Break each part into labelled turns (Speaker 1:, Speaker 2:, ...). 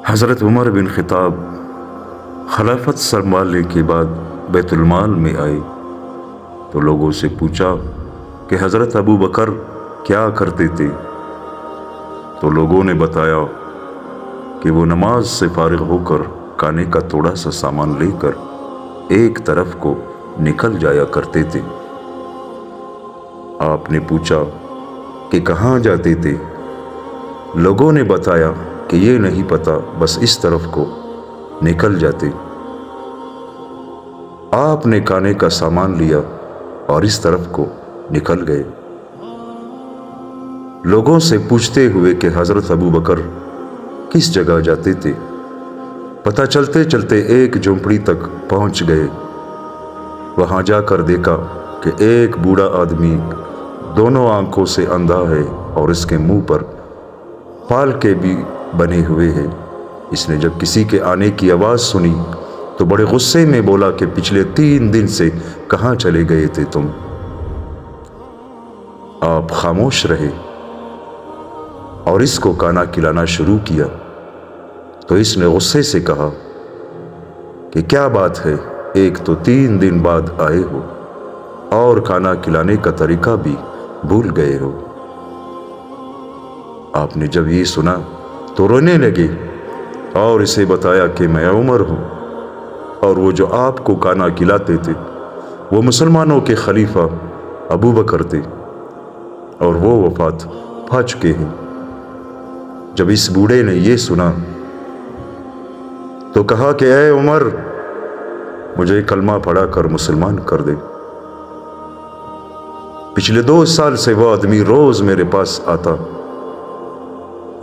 Speaker 1: حضرت عمر بن خطاب خلافت سنبھالنے کے بعد بیت المال میں آئے تو لوگوں سے پوچھا کہ حضرت ابو بکر کیا کرتے تھے؟ تو لوگوں نے بتایا کہ وہ نماز سے فارغ ہو کر کھانے کا تھوڑا سا سامان لے کر ایک طرف کو نکل جایا کرتے تھے۔ آپ نے پوچھا کہ کہاں جاتے تھے؟ لوگوں نے بتایا کہ یہ نہیں پتا، بس اس طرف کو نکل جاتے۔ آپ نے کھانے کا سامان لیا اور اس طرف کو نکل گئے۔ لوگوں سے پوچھتے ہوئے کہ حضرت ابو بکر کس جگہ جاتے تھے؟ پتہ چلتے چلتے ایک جھونپڑی تک پہنچ گئے۔ وہاں جا کر دیکھا کہ ایک بوڑھا آدمی دونوں آنکھوں سے اندھا ہے اور اس کے منہ پر پالکے بھی بنے ہوئے ہیں۔ اس نے جب کسی کے آنے کی آواز سنی تو بڑے غصے میں بولا کہ پچھلے 3 دن سے کہاں چلے گئے تھے تم؟ آپ خاموش رہے اور اس کو کھانا کھلانا شروع کیا تو اس نے غصے سے کہا کہ کیا بات ہے، ایک تو 3 دن بعد آئے ہو اور کھانا کھلانے کا طریقہ بھی بھول گئے ہو۔ آپ نے جب یہ سنا تو رونے لگے اور اسے بتایا کہ میں عمر ہوں اور وہ جو آپ کو کھانا کھلاتے تھے وہ مسلمانوں کے خلیفہ ابو بکر تھے اور وہ وفات پا چکے ہیں۔ جب اس بوڑھے نے یہ سنا تو کہا کہ اے عمر، مجھے کلمہ پڑھا کر مسلمان کر دے۔ پچھلے 2 سال سے وہ آدمی روز میرے پاس آتا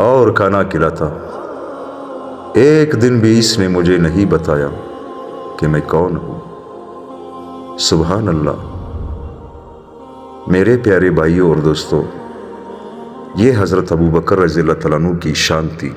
Speaker 1: اور کھانا کھلاتا، ایک دن بھی اس نے مجھے نہیں بتایا کہ میں کون ہوں۔ سبحان اللہ۔ میرے پیارے بھائیوں اور دوستوں، یہ حضرت ابو بکر رضی اللہ تعالیٰ عنہ کی شان تھی۔